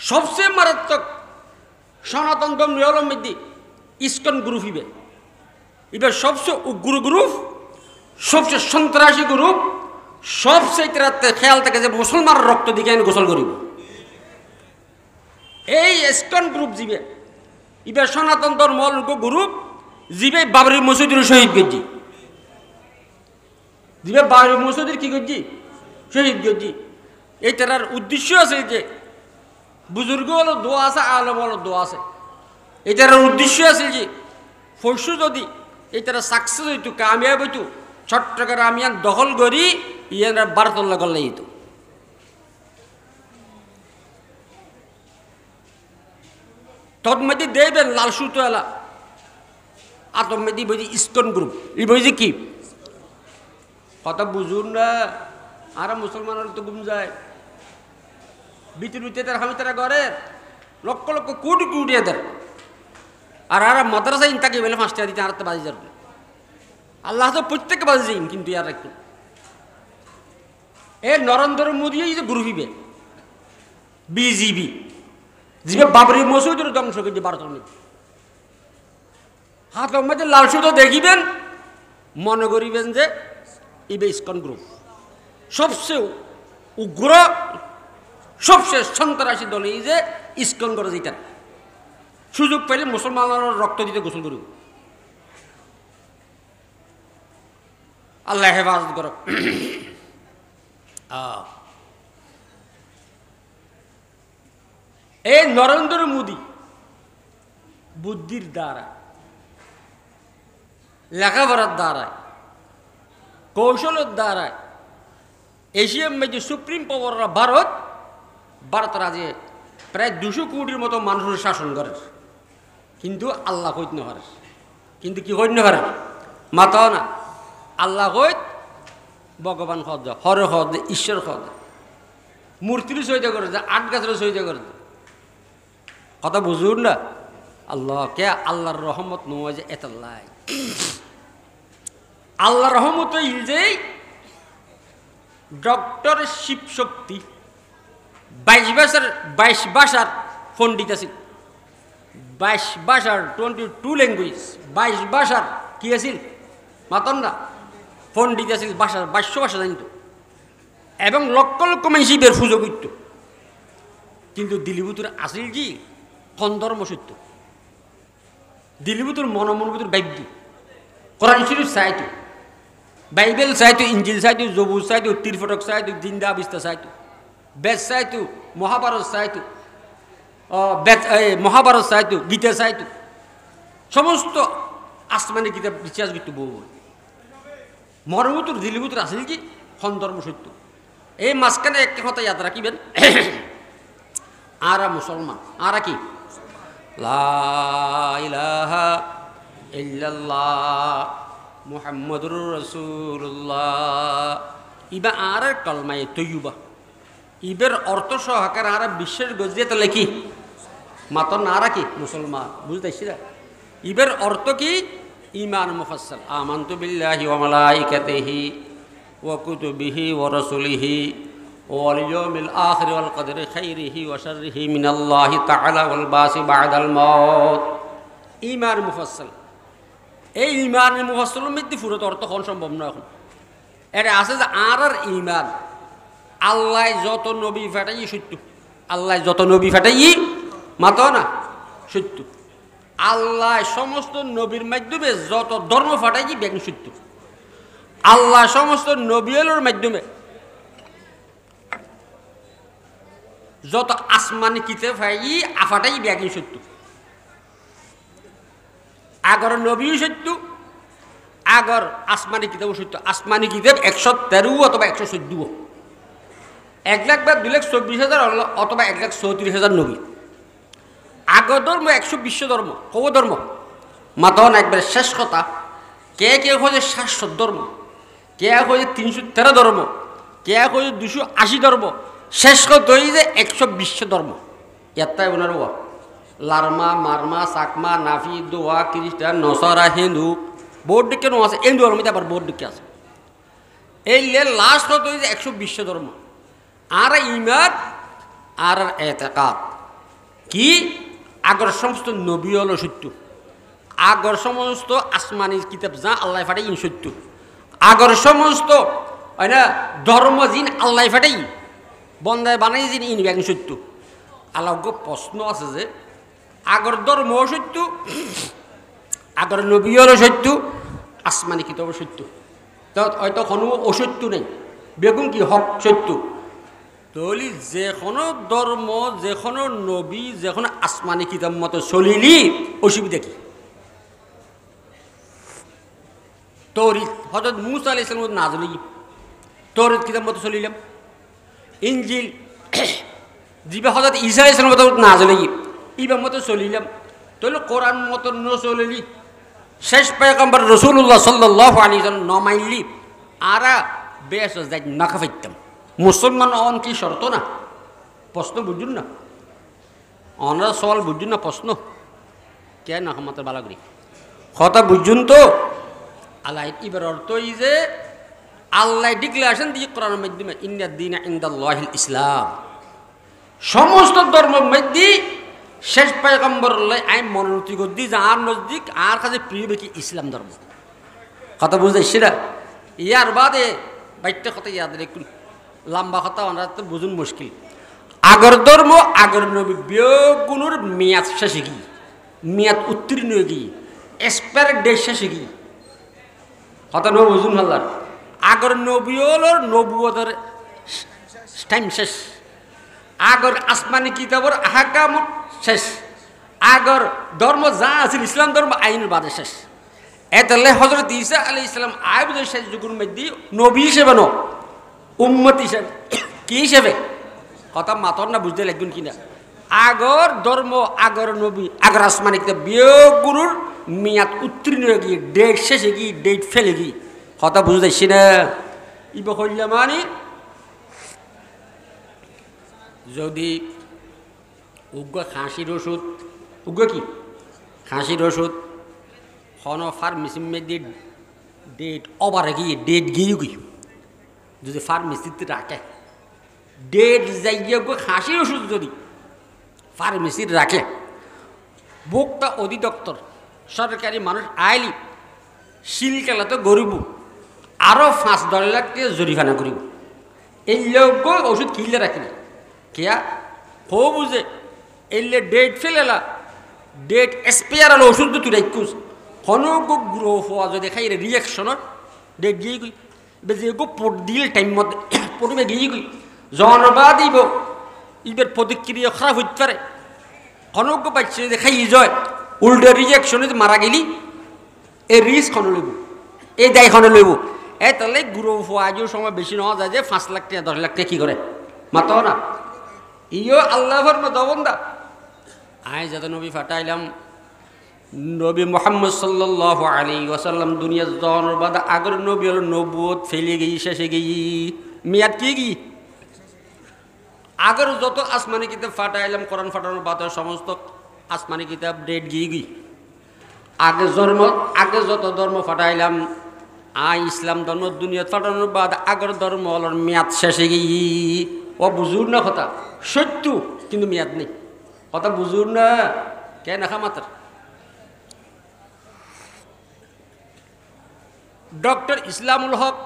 সবচেয়ে মারাত্মক সনাতন ধর্মীয়লম্বী ইস্কন গ্রুপ এবার সবচেয়ে উগ্র গ্রুপ, সবচেয়ে সন্ত্রাসী গ্রুপ, সবচেয়ে খেয়াল থাকে যে মুসলমানের রক্ত দিকে আমি গোসল করিব। এই ইস্কন গ্রুপ জীবে এবার সনাতন ধর্ম গ্রুপ জীবে বাবরি মসজিদের শহীদ গেছি, জীবে বাবরি মসজিদের কি করছি শহীদ গেছি। এইটার উদ্দেশ্য আছে যে বুজুর্গ হলো দোয়া আছে, আলম হলো দোয়া আছে। এটার উদ্দেশ্য আছে যে পরশু যদি এইটার সাকসেস হইতো, কামিয়াব হইতো, চট্টগ্রামিয়ান দখল করি ইয়ারা বারতল্লা করলে যেত। তৎমধ্যে দেখবেন লাল সুতো এলা আতমেদি বলছি ইস্কন গ্রুপ, এই বলছি কি কথা বুঝুন না। আর মুসলমানের তো গুম যায় বিতির তার আমি তারা ঘরে লক্ষ লক্ষ কোটি কোটি এদের, আর মাদ্রাসা ইনতাকে বলে 5 টাকা দিতে আর বাজি যাবে। আল্লাহ তো প্রত্যেককে বাজি যাই, কিন্তু আর একটু এ নরেন্দ্র মোদী এই যে গ্রুপিবে বিজিবি জিবে বাবরি মসজিদের ধ্বংস করছে ভারতের মধ্যে। হাতের মধ্যে লাল সুতো দেখিবেন মনে করিবেন যে ইবে ইস্কন গ্রুপ সবচেয়ে উগ্র, সবচেয়ে সন্ত্রাসী দল এই যে ইস্কন করে যেটা সুযোগ পেলে মুসলমানের রক্ত দিতে গোসল করব। আল্লাহ হেফাজত করুক। এই নরেন্দ্র মোদী বুদ্ধির দ্বারা, লেখাপড়ার দ্বারায়, কৌশলের দ্বারায় এশিয়ার মধ্যে সুপ্রিম পাওয়ার ভারত রাজে প্রায় 200 কোটির মতো মানুষের শাসন করে, কিন্তু আল্লাহ কইত না পারে। কিন্তু কি কইত না পারে মাতাও না আল্লাহ কইত ভগবান হদ হর হদ ঈশ্বর হদ মূর্তির সহিত করে যে 8 গাছের সহিত করে কথা বুঝুন না। আল্লাহ কে আল্লাহর রহমত নয় যে এতাল্লাই আল্লাহ রহমত যে ডক্টর শিবশক্তি 22 ভাষার পণ্ডিত আছে, 22 ভাষার 22 ল্যাঙ্গুয়েজ 22 ভাষার কি আছিল মাতন না পণ্ডিত আছিল, 22 ভাষা জানিত এবং লক্ষ লক্ষ মানুষ বের সুযোগ করত। কিন্তু দিলীপুতুর আসিল কি কন্দর্ম সত্য, দিলীপুতুর মনমনবুতুর বাক্য কোরআন শরীফ চাইতো, বাইবেল চাইতো, ইঞ্জিল চাইতো, জবুর চাইতো, তীরফটক চাইতো, জিন্দা বিস্তা চাইতো, বেদ চাইতো, মহাভারত চাইতো, মহাভারত চাইতো, গীতা চাইতো, সমস্ত আসমানি কিতাব রিচার্জ করতো বউ। মরমুতুর দিলীপুতুর আসিল কি কন্দর্ম সত্য। এই মাঝখানে একটা কথা ইয়াদ রাখিবেন, আরা মুসলমান, আরা কি লা ইলাহা ইল্লাল্লাহ মুহাম্মাদুর রাসূলুল্লাহ ইবা আর কলমায়ে তৈয়বা ইবের অর্থ সহকারে আর বিশ্বের গজিয়াতে লেখি মাতন আরা কি মুসলমান বুঝতেছি না। ইবের অর্থ কি ঈমান মুফাসসাল আমানতু বিল্লাহি ওয়া মালাইকাতিহি ওয়া কুতুবিহি ওয়া রাসূলিহি ওয়াল ইয়াউমিল আখির ওয়াল কদরি খাইরিহি ওয়া শাররিহি মিনাল্লাহি তাআলা ওয়াল বাসি বা'দাল মাউত। ঈমান মুফাসসাল, এই ঈমান মুফাসসালের মধ্যে পুরো অর্থ কোন সম্ভব নয়। এখন এর আছে যে আর ঈমান আল্লাহ যত নবী ফাটাই সত্য, আল্লাহ যত নবী ফাটাই মাতো না সত্য, আল্লাহ সমস্ত নবীর মাধ্যমে যত ধর্ম ফাটাই ব্যাগ সত্য, আল্লাহ সমস্ত নবীর মাধ্যমে যত আসমানি কিতাব ফাই আফাটাই ব্যাগ সত্য। আগর নবী সত্য, আগর আসমানি কিতাব সত্য। আসমানি কিতাব 113 অথবা 114, 1 লাখ বা 2,24,000 অথবা 1,34,000 নবী। আগর ধর্ম 120 ধর্ম, কব ধর্ম মাতন একবার শেষ কথা। কে কে হয়েছে 700 ধর্ম, কে হয়েছে 313 ধর্ম, কে হয়েছে 280 ধর্ম, শেষ কথা হয়ে যে 120 ধর্ম। এটাই ওনার লারমা মারমা চাকমা নাফি দোয়া খ্রিস্টান নসরা হিন্দু বহুত দিকে নো আছে, হিন্দু ধর্মতে আবার বহুত দিকে আছে। এই লাস্ট হতে হয়েছে 120 ধর্ম। আর ইমান আর এতেকাদ কি আগর সমস্ত নবী হলো সত্য, আগর সমস্ত আসমানি কিতাব যা আল্লাহ ফাটাই ইন সত্য, আগর সমস্ত না ধর্ম জিন আল্লাহ ফাটাই বন্দায় বানাই জিন ইন ব্যাং সত্য। আল্লাহ প্রশ্ন আছে যে আগর ধর্ম সত্য, আগর নবী হলো সত্য, আসমানি কিতাব সত্য, হয়তো কোনো অসত্য নেই, বেগুন কি হক সত্য। তাহলে যে কোনো ধর্ম, যে কোনো নবী, যে কোনো আসমানি কিতাব মতো চলিলি অসুবিধা কি? তৌরিত হযরত মূসা আলাইহিস সালাম না চলি, তৌরিত কিতাব মতো চলিলাম। ইনজিল জিবা হযরত ঈসা আলাইহিস সালাম মতো না চলি, ইবার মতো চলিলাম। তাহলে কোরআন মতো ন চলিলি, শেষ পয়গম্বর রাসূলুল্লাহ সাল্লাল্লাহু আলাইহি ওয়াসাল্লাম ন মাইলি আরা বেশ যাই না খাইতাম। মুসলমান অন কি শর্ত না? প্রশ্ন বুঝুন না, অনরা সওয়াল বুঝুন না, প্রশ্ন কে না আমাদের বালা করি কথা বুঝুন তো। আল্লাহ এবার অর্থ এই যে আল্লাহ ডিক্লারেশন দিয়ে কোরআনের মাধ্যমে ইন্নাদ দীনা ইনদাল্লাহিল ইসলাম, সমস্ত ধর্মের মধ্যে শেষ পয়গম্বর আই মনোনীত করদি যে আর নজদিক আর কাছে প্রিয় কি ইসলাম ধর্ম। কথা বুঝাইছি না? ইয়ার বাদে বাইটটা কথা ইয়াদ রেখুন, লম্বা কথা আমরা তো বুঝুন মুশকিল। আগর ধর্ম আগর নবী বিয়োগুণের মেয়াদ শেষে গিয়ে, মেয়াদ উত্তীর্ণ হয়ে গিয়ে, এক্সপায়ার ডেট শেষে গিয়ে, কথা নয় বুঝুন হাল্লার। আগর নবী হল নবুয়তের টাইম শেষ, আগর আসমানি কিতাবর আহকাম শেষ, আগর ধর্ম যা আছে ইসলাম ধর্ম আইনের বাদে শেষ। এতালে হযরত ঈসা আলাইহিস সালাম আইবুল শেষ যুগের মধ্যে নবী হিসেবে ন উম্মত হিসেবে কি হিসেবে? কথা মাতর না বুঝতে লাগবেন কিনা? আগর ধর্ম আগর নবী আগর আসমানি কিতাব বিয়োগুরুর মেয়াদ উত্তীর্ণ হয়ে গিয়ে ডেট শেষে গিয়ে ডেট ফেলে গিয়ে, কথা বুঝে যাচ্ছি না? ইব হইলা মানে যদি উগ্র খাঁসির ওষুধ, উগ্র কি খাঁসির ওষুধ হন ফার্মেসির মধ্যে ডেট ওভারে গিয়ে ডেট গিয়ে গিয়ে যদি ফার্মেসিতে রাখে, ডেট যাইয়ে খাঁসির ওষুধ যদি ফার্মেসির রাখে, ভোক্তা অধিদপ্তর সরকারি মানুষ আইলি শিলকেলা তো গরিব আরও 5-10 লাখ টাকা জরিমানা করিব। এই লোক ওষুধ কিনলে রাখিনি কেয়া হো বুঝে এলে ডেট ফেলেলা, ডেট এক্সপায়ার হলো ওষুধ তুই রাখুস হনক গ্রহ হওয়া যদি খাই রিয়াকশনের ডেট গিয়ে গই যে গো পট দিল টাইম মতো পড়বে গিয়ে গই জনবা দিব ইবের প্রতিক্রিয়া খারাপ হইতে পারে। হনক পাইছে যে খাই যায় উল্টো রিয়াকশনে মারা গেলি এই রিস্ক খন লইব, এই দায় খন লইব। এ তাহলে গ্রহ হওয়া আজও সময় বেশি নেওয়া যায় যে 5 লাখ টাকা 10 লাখ টাকা কী করে মাত না। ইও আল্লাহর দবন্দা আয় যাতে নবী ফাটাইলাম, নবী মুহাম্মদ সাল্লাল্লাহু আলাইহি ওয়াসাল্লাম দুনিয়া জন্মের বাদ আগের নবী হলো নবুয়ত ফেলে গিয়ে শেষে গিয়ে মেয়াদ কি গি আগের যত আসমানি কিতাব ফাটাইলাম কোরআন ফাটানোর বাদ সমস্ত আসমানি কিতাব ডেট গিয়ে গি আগে জন্ম আগে যত ধর্ম ফাটাইলাম আই ইসলাম ধর্ম দুনিয়া ফাটানোর বাদ আগের ধর্ম হল মেয়াদ শেষে গিয়ে। ও বুঝুর না কথা সত্য কিন্তু মেয়াদ নেই, কথা বুঝুর না কে নাখা মাতার। ডক্টর ইসলামুল হক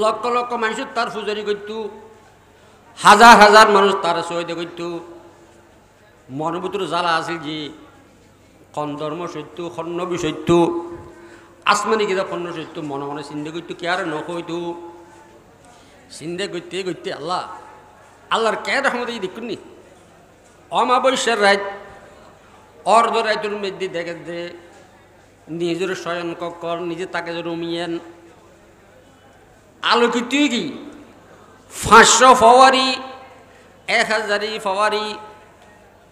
লক্ষ লক্ষ মানুষ তার ফুজারি করত, হাজার হাজার মানুষ তার শহীদে করত। মনোভূতির জ্বালা আছিল যে খন ধর্ম সত্য খন নবী সত্য আসমানি কিতাব খন সত্য মনে মনে চিন্তা করত কে আর নকইত চিন্তা করতে করতে আল্লাহ আল্লাহর কে রহমত দেখুন নি অমাবস্যার রাত অর্ধ রাতের মধ্যে দেখে যে নিজের শয়ন কর নিজে তাকে রমিয়েন আলোকিত কি 500 ফওয়ারি 1000 ফওয়ারি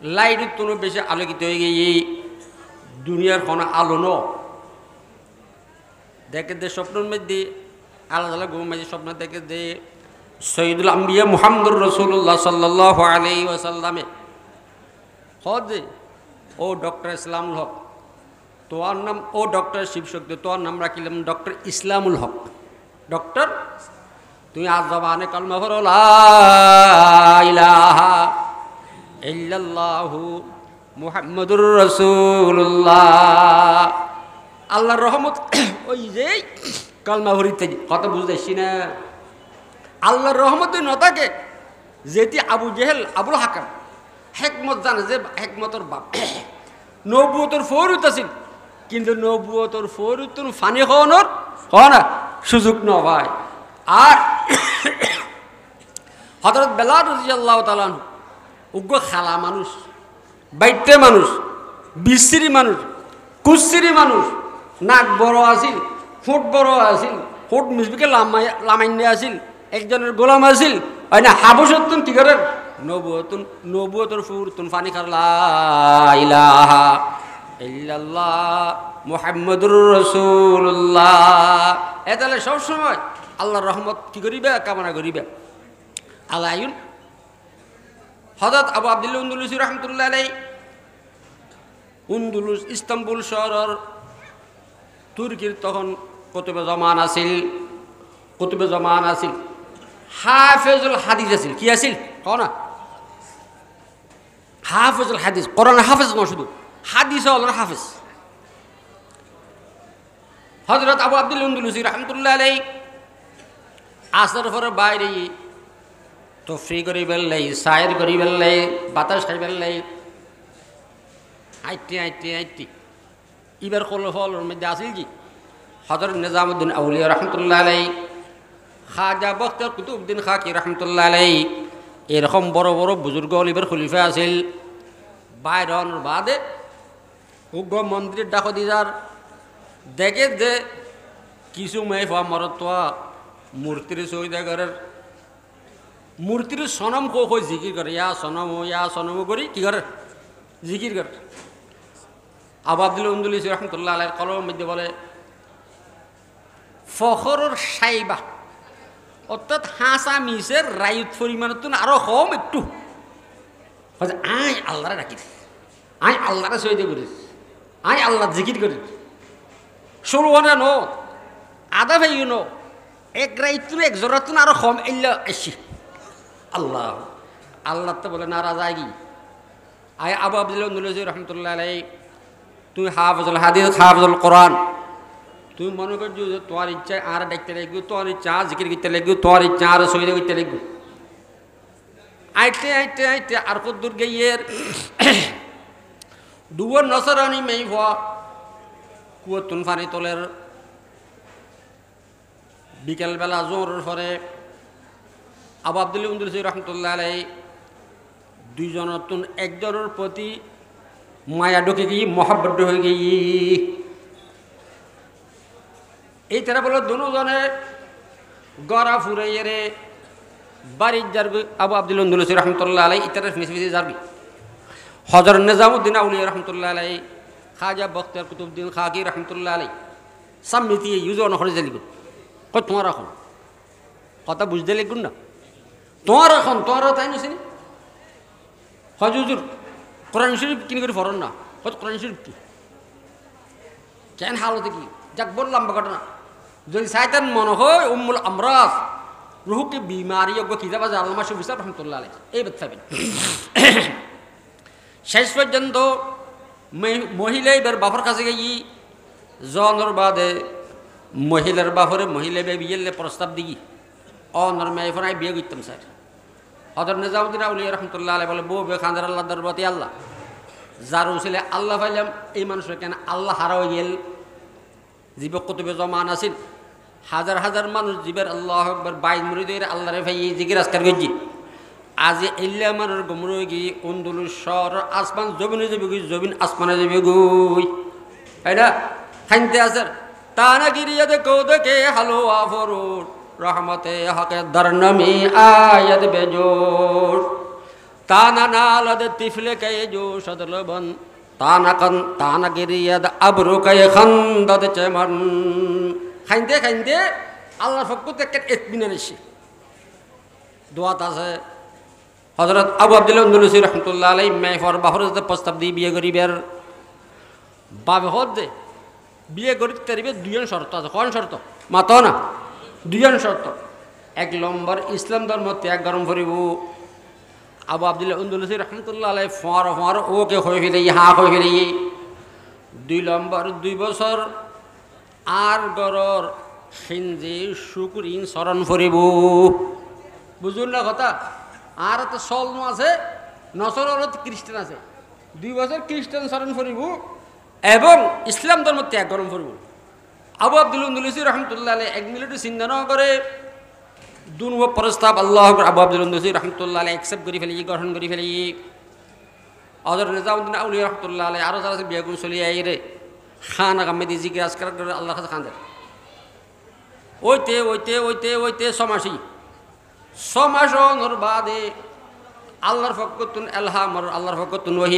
লাইটের তুলো বেশি আলোকিত হয়ে গিয়ে দুনিয়ার কোনো আলো ন দেখে দে স্বপ্নের মধ্যে আলাদা আলাদা ঘুম মাঝে স্বপ্ন দেখে দে সৈয়দুল আম্বিয়া মুহাম্মদুর রাসূলুল্লাহ সাল্লাল্লাহু আলাইহি ওয়াসাল্লামে হদে ও ডক্টর ইসলামুল হক তোর নাম ও ডক্টর শিবশক্তি তোর নাম রাখিলাম ডক্টর ইসলামুল হক। ডক্টর তুই আজ জবানে কলমা পড়ো লা ইলাহা ইল্লাল্লাহু মুহাম্মাদুর রাসূলুল্লাহ। আল্লাহর রহমত ওই যে কালমা ভরিতে কথা বুঝতেছি না। আল্লাহর রহমতে নতাকে যেটি আবু জেহেল আবুল হাকাম হেকমত জানে যে হেকমতর বাপ নবুয়তর ফৌরুত আছিল, কিন্তু নবুয়তর ফৌরুতন ফানি হওয়ানোর হয় না সুযোগ ন ভাই। আর হযরত বেলাল রাদিয়াল্লাহু তাআলা উগ্র খালা মানুষ, বাইতে মানুষ, বিশ্রী মানুষ, কুশ্রী মানুষ, নাক বড় আছিল, ঠোঁট বড় আছিল, ঠোঁট মিসবিকে লামাইনে আছিল, একজনের গোলাম আছিল হয় না হাবশতুন কি করেন নবুয়তর ফুরতুন ফানি খার লা ইলাহা ইল্লাল্লাহ মুহাম্মাদুর রাসূলুল্লাহ। এতালে সব সময় আল্লাহর রহমত কি করিবে কামনা করিবে। আলাইন হযরত আবু আব্দুল্লাহ উন্দুলুসি রাহমাতুল্লাহ আলাইহি উন্দুলুস ইস্তাম্বুল শহরের তুর্কির তখন কুতুবে জামান আছিল, হাফেজুল হাদিস আছিল। কি আছিল কও না? হাফেজুল হাদিস, কোরআন হাফেজ না শুধু হাদিস হল হাফেজ। হযরত আবু আব্দুল্লাহ উন্দুলুসি রাহমাতুল্লাহ আলাইহি আসর পরে বাইরে তফরি করি বেললাই, সায়ের করি বেললাই, বাতাস খাই বেললাই, আইটি ইবার ফলের মধ্যে আসিল কি হযরত নিজামুদ্দিন আউলিয়া রহমতুল্লাহ আলাইহি, খাজা বখতিয়ার কুতুবউদ্দিন খাকি রহমতুল্লাহ আলাইহি, এরকম বড় বড় বুজুর্গ অলিবের খলিফা আছিল। বাইরন বাদে উগ্র মন্দিরের ডাক দিজার দেখে যে কিছু মেয়ে মরতোয়া মূর্তির সৈদাগরের মূর্তির সনম কই জিকির করে, ইয়া সনম করি কি করে জিকির করে। আবু আব্দুল্লাহ উন্দুলুসি রহমতুল্লাহ আলাইহির কলমের মধ্যে বলে ফখরর সাইবা, অর্থাৎ হাসা মিসের রায়ুত পরিমাণত আরো কম একটু আই আল্লাহরে ডাকি, আই আল্লাহরে সৈদে করি, আই আল্লাহ জিকির করি। ষোলোনা নো আধা ভাই নো এক রাইতুন এক জোরাতুন আরো কম এল্লা এসি আল্লাহ আল্লাহ তো বলে নারাজ আগি। আয় আবু আব্দুল্লাহ উন্দুলুসি রহমতুল্লাহ আলাইহি, তুমি হাফেজুল হাদিস হাফেজুল কোরআন, তুমি মনে করছো যে তোমার ইচ্ছা আর দেখতে লাগবে, তোমার ইচ্ছা জিকির করতে লাগবে, তোমার ইচ্ছা আর সহিদে করতে লাগবে। আইতে আর কত দূর গিয়ের দুবর নসরানি মেই ভা কুয়তুন ফানি তোলের বিকেলবেলা জোরের পরে আবু আব্দুল্লাহ উন্দুলুসি রহমতুল্লাহ আলাইহি দুইজনের একজনের প্রতি মায়া ঢুকে গিয়ে মহাব্বত হয়ে গিয়ে এই তারা বলো দুজনে গড়া ফুরাইয়ে রে বাড়ির যারবি আবু আব্দুল্লাহ উন্দুলুসি রহমতুল্লাহ আলাইহি ইতারা মিশে যারবি। হযরত নিজামুদ্দিন আউলিয়া রহমতুল্লাহ আলাইহি, খাজা বখতিয়ার কুতুবউদ্দিন খাকি রহমতুল্লাহ আলাইহি সামিতি ইউজো নখরে জালিগ কই তোমার এখন কথা বুঝতে লিখুন না, তোমার এখন তোমার তাই নিছিনি হজুর কোরআন শরীফ কিনে করে ফরন না, হয়তো কোরআন শরীফ কি কেন হালতে কি যাক বললাম ঘটনা। যদি সাইতান মনে হয় উম্মুল আমরাজ রুহুকে বিমারি অজ্ঞ কিতাব আছে আল্লামা শফি সাহেব রহমতুল্লাহ আলাইহি এই বাচ্চাবেন শেষ পর্যন্ত মহিলা এবার বাপর কাছে গিয়ে জনের বাদে মহিলার বাপরে মহিলা বিয়েলে প্রস্তাব দিই অনর মেয়ে ফোনায় বিয়ে করতাম স্যার। হযরত নিজামুদ্দিন আউলিয়া রহমতুল্লাহ আলাইহি বলে বউ বে খান্দার আল্লাহ দরবাতি আল্লাহ যার উসিলে আল্লাহ পাইলাম এই মানুষের কেন আল্লাহ হারাও গেল। জীব কুতুবে জমান আছিল হাজার হাজার মানুষ জীবের আল্লাহ আকবার বাইশ মুরিদের আল্লাহরে ভাই জিকির আজকার গজি আজ এল্লা মানুষ গমর গিয়ে উন্দুলুস শহর আসমান জমিনে যাবে গুই জমিন আসমানে যাবে গুই এটা খাইতে আসার তা না গিরিয়া দেখো দেখে হালো আফরুর রহমতে হকে দরনমি আয়াত বেজোর তানা নালদ তিফলে কে জো সদলবন তানা গিরিয়াদ আবরু কে খন্দদ চেমন। খাইতে খাইতে আল্লাহর ফকত একটা ইতমিনান এসে দোয়াত আছে। হযরত আবু আব্দুল্লাহ উন্দুলুসি রহমতুল্লাহ আলাইহি মেফর বাহরতে প্রস্তাব দিয়ে বিয়ে করিবার বাবে হদে বিয়ে করি তারিবে দুজন শর্ত আছে। কোন শর্ত? মাতো না দুজন শর্ত। এক নম্বর ইসলাম ধর্ম ত্যাগ গরম করিব, আবু আব্দুল্লাহ আন্দুলুসি রহমতুল্লাহ আলাই ফোঁয়ার ওকে হয়ে ফেলে হা হয়ে ফেলে 2 নম্বর 2 বছর আর গরর সিনজি শুকুরিন স্মরণ করিব বুঝুন না কথা আর তো সলম আছে নসর খ্রিস্টান আছে 2 বছর খ্রিস্টান স্মরণ করিব এবং ইসলাম ধর্ম ত্যাগ গ্রহণ করিব আবু আব্দুল আন্দুলুসি রহমতুল্লাহ আলাই 1 মিনিট চিন্তা ন করে দুন প্রস্তাব আল্লাহ আবু আব্দুল আন্দুলুসি রহমতুল্লাহ আলাই অ্যাকসেপ্ট করে ফেলি গ্রহণ করে ফেলি হযরত নিজামউদ্দিন আউলিয়া রহমতুল্লাহ আলাই আরো যারা বিয়াগুন চলি আইরে খান আহমেদি জিজ্ঞাসা করে আল্লাহ কাছে খান ওইতে সমাসর বাদে আল্লাহর ফকতুন এলহামর আল্লাহর ফকতুন ওহি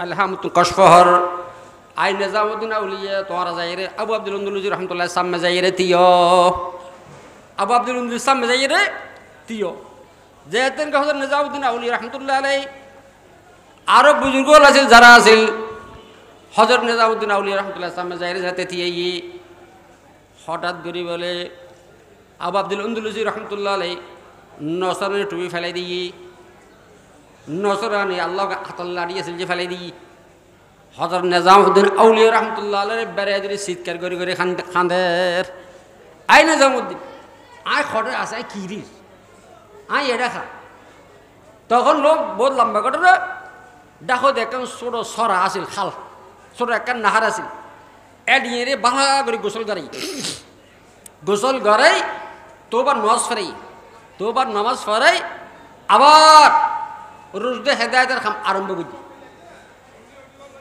এলহামতুন কশফহর আই নিজামউদ্দিন আউলিয়া তোরা যাইরে আবু আব্দুল আন্দুলুসি রহমতুল্লাহ সামনে যাইরে তিয় আবু আব্দুল আন্দুলুসি সামনে যাইরে তিয় যেতেন হযরত নিজামউদ্দিন আউলিয়া রহমতুল্লাহ আলাই আরো বুজুর্গ আছে যারা আছিল হযরত নিজামউদ্দিন আউলিয়া রহমতুল্লাহ সামনে যাইরে যেতে তিয়ে হঠাৎ করে বলে আবু আব্দুল আন্দুলুসি রহমতুল্লাহ আলাই নসরানি টুপি ফেলাই দিই নসরানি আল্লাহ হাতল্লা দিয়েছিল যে ফেলাই দিই হযরত নিজামউদ্দিন আউলিয়া রহমতুল্লাহ আলাই বেড়ে যদি চিৎকার করে করে খান্দের আই নিজামউদ্দিন আয় খটে আছে আয় কিরিস আয় এটা খা তখন লোক বহুত লম্বা ঘটনা দেখো দেখেন ছোট সরা আছিল খাল ছোট একটা নাহার আছিল এডিয়ে রে বাংলা করে গোসল গড়াই তোবার নামাজ ফরাই আবার রুজদে হেদায়তের কাম আরম্ভ করছি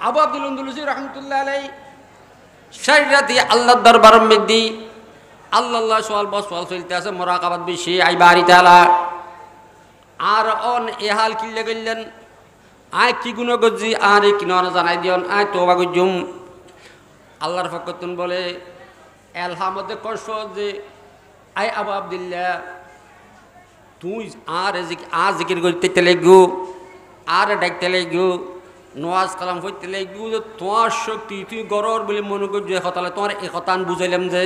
আবু আব্দুল আন্দুলুসি রহমতুল্লাহ আলাই শরীরাতি আল্লাহর দরবার মধ্যে আল্লাহ সোয়াল চলতে আছে মোরাকাবাত বেশি আই বাড়ি তালা আর অন এহাল কিল্লে গেলেন আয় কি গুণ গজি আর কিনার জানাই দিয়ন আয় তোবা গজুম আল্লাহর ফকতুন বলে এলহামতে কষ্ট যে আয় আবু আব্দুল্লাহ তুই আর জিকির করতে লাগু আর ডাকতে লাগু নওয়াজ কালাম করতে লাগু যে তোমার শক্তি তুই গরর বলে মনে করছো হতালে তোমার এ কথা বুঝাইলাম যে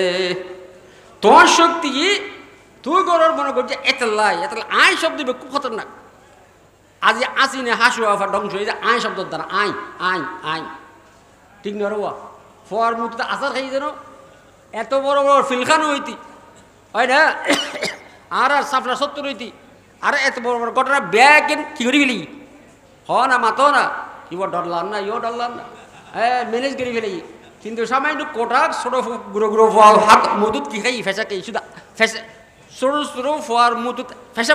তোমার শক্তি তুই গরর মনে করছো এতলাই আয় শব্দ খুব খতরনাক আজ আসি না হাসু আফার ধ্বংস হয়ে যায় আয় শব্দের দ্বারা আয় ঠিক নয় রোয়া ফোয়ার মুখ তো আসার খাই যেন এত বড় বড় ফিলখানো হইতি হয় না আর সাফলা সত্তর হইতি আর এত বড় বড় ঘটনা ব্যাগ কি করি ফেলি না মাতো না কি ডরলাম না ডরলাম না হ্যাঁ ম্যানেজ করে ফেলি কিন্তু সামান্য কোটাক ছোট গুঁড়ো ফল হাত মধুত কি খাই ফেসা খাই শুধু ফেসা ছোট ফোয়ার মধুত ফেসা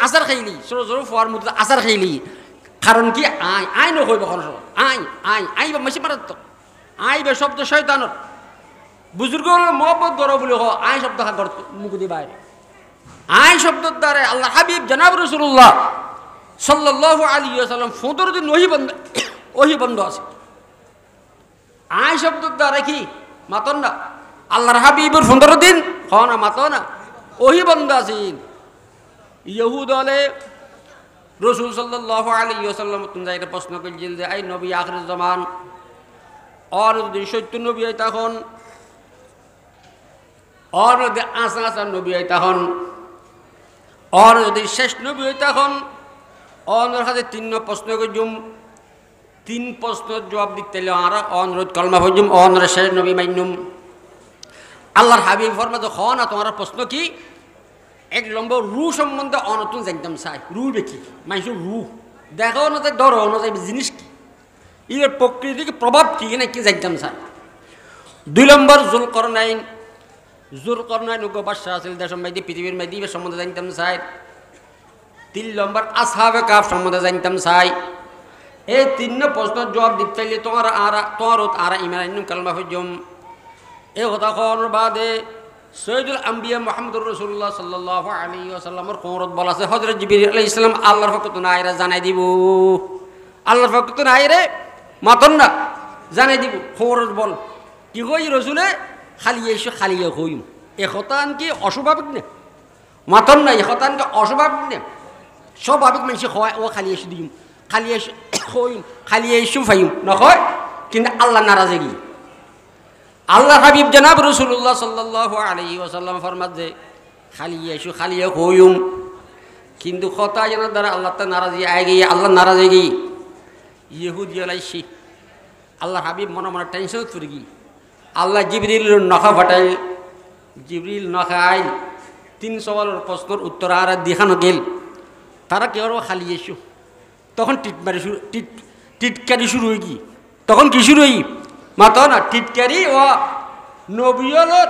আচার খাইলি ছোট ফোয়ার মধুত আচার খাইলি কারণ কি আই নকইব কোনো সময় আই বা মেশি মারাত্মক আই বে শব্দ শয়তানত বুজুর্গ মহব্বত গর বলে আই শব্দ মুখ দিয়ে বাইরে আই শব্দের দ্বারা আল্লাহ হাবিব জনাব রাসূলুল্লাহ সাল্লাল্লাহু আলাইহি ওয়াসাল্লাম 15 দিন ওহি বন্ধ আছে আই শব্দের দ্বারা কি মাতন না আল্লাহর হাবিবের 15 দিন না মাতো না ওহি বন্ধ আছেন ইহুদ আলে রাসূল সাল্লাল্লাহু আলাইহি ওয়াসাল্লাম তুমি যাইতে প্রশ্ন কইছিল যে আই নবী আখির জামান আর যদি সত্য নবী হয় তখন আর যদি আসা নবী হয় তখন আর যদি শেষ নবী হয় তখন অনর হাতে 3 প্রশ্ন কইজুম 3 প্রশ্নের জবাব দিতে আর অনুরোধ কলমা হইজুম অনর শেষ নবী মাইনুম আল্লাহর হাবিব ফরমাতে না তোমার প্রশ্ন কি 1 নম্বর রু সম্বন্ধে অনতুন জানতাম চাই রু দেখি মানুষের রু দেখো না যে ডর না যে জিনিস কি এর প্রকৃতিক প্রভাব কি নাকি জানতাম চাই 2 নম্বর জুলকরনাইন বাদশাহ আছিল দেশের মধ্যে পৃথিবীর মধ্যে সম্বন্ধে জানতাম চাই 3 নম্বর আসহাবে কাফ সম্বন্ধে জানতাম চাই এই 3 প্রশ্নের জবাব দিতে চাইলে তোমার আর ইমান আইনুম কালমা হইজম এই কথা কোন বাদে সৈয়দুল আম্বিয়া মুহাম্মদুর রাসূলুল্লাহ সাল্লাল্লাহু আলাইহি ওয়াসাল্লামের কোরত বলা আছে হযরত জিবরিল আলাইহিস সালাম আল্লাহর ফকতুন আয়রা জানাই দিব আল্লাহর ফকতুন আয়রে মাতন না জানাই দিব কোরত বল কি কই রাসূলে খালি হইম এ কথান কি অস্বাভাবিক না মাতন না এ কথান কি অস্বাভাবিক না স্বাভাবিক মানুষ হয় ও খালি দিম খালি হইম খালি ফাইম নয় কিন্তু আল্লাহ নারাজগি আল্লাহ হাবিব জনাব রাসূলুল্লাহ সাল্লাল্লাহু আলাইহি ওয়াসাল্লাম ফরমাত যে খালি হইম কিন্তু কথা জানার দ্বারা আল্লাহ তা নারাজি আয় গিয়ে আল্লাহ নারাজ হয়ে গিয়ে ইহুদি আলাইসি আল্লাহ হাবিব মনে মনে টেনশন পড়ে গিয়ে আল্লাহ জিবরিল নখা ফাটাইল জিবরিল নখা আইল 3 সওয়ালের প্রশ্নের উত্তর আর দেখানো গেল তারা কেউ খালি এসো তখন টিটকারি শুরু হয়ে গিয়ে তখন কি শুরু হই মাতো না টিটকারি ও নবী হলো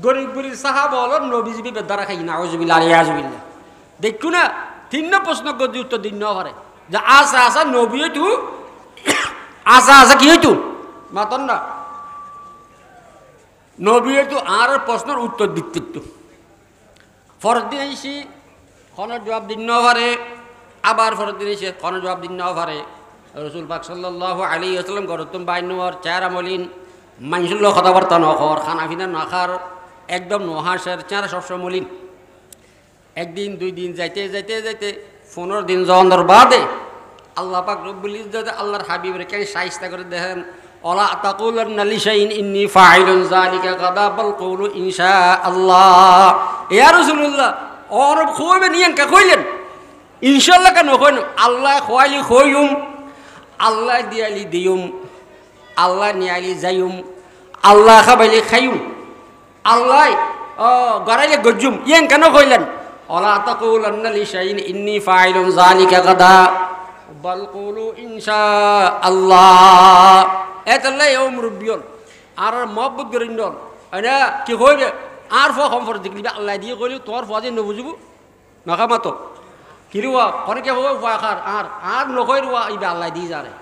গরিব গরিব সাহাবা হলো নবীজিবি বেদারা খাই না আউযুবিল্লাহ আলিয়াযুবিল্লাহ দেখু না 3 প্রশ্ন গদি উত্তর দিন না পারে যে আসা আসা নবী তু আসা আসা কি হইতু মাতন না নবী তু আর প্রশ্নের উত্তর দিতে ফরজ দিন আইসি কোনো জবাব দিন না পারে আবার ফরজ দিন এসে কোনো জবাব দিন না পারে রসুল পাক সাল্লাল্লাহু আলাইহি ওয়াসাল্লাম গরতুম বাইনুয়ার চেহারা মলিন মানুষের লোক কথাবার্তা নখর খানা পিনা নখার একদম নহাসের চেহারা সবসময় মলিন একদিন 2 দিন যাইতে যাইতে যাইতে 15 দিন জন্দর বাদে আল্লাহ পাক রব্বুল ইজ্জত আল্লাহর হাবিবের কেন শাইস্তা করে দেখেন ওয়ালা তাকুলান্না লিশাইইন ইন্নী ফাইলুন যালিকা গাদা বাল কুলু ইনশাআল্লাহ ইয়া রাসূলুল্লাহ আর খুবে নিয়েন কা কইলেন ইনশাআল্লাহ কেন কইন আল্লাহ খোয়ালি খইউম আল্লাহ দিয়ালি দিউম আল্লাহ নিয়ালি যাইউম আল্লাহ খাবাইলি খাইউম আল্লাহ গড়াইলে গজুম ইয়েন কেন কইলেন ওয়ালা তাকুলান্না লিশাইইন ইন্নী ফাইলুন যালিকা গাদা বাল কুলু ইনশাআল্লাহ এতলে ও মুরব্বিয়ন আর মহব্বত গরিন্দন আরে কি কইবে আর ফম ফর দিকলি আল্লাহ দিয়ে কইলি তোর ফজে নবুজুব নখামাতো কিরুয়া অনেকে হবে ফাখার আর নকইরুয়া ইবা আল্লাহ দিয়ে যারে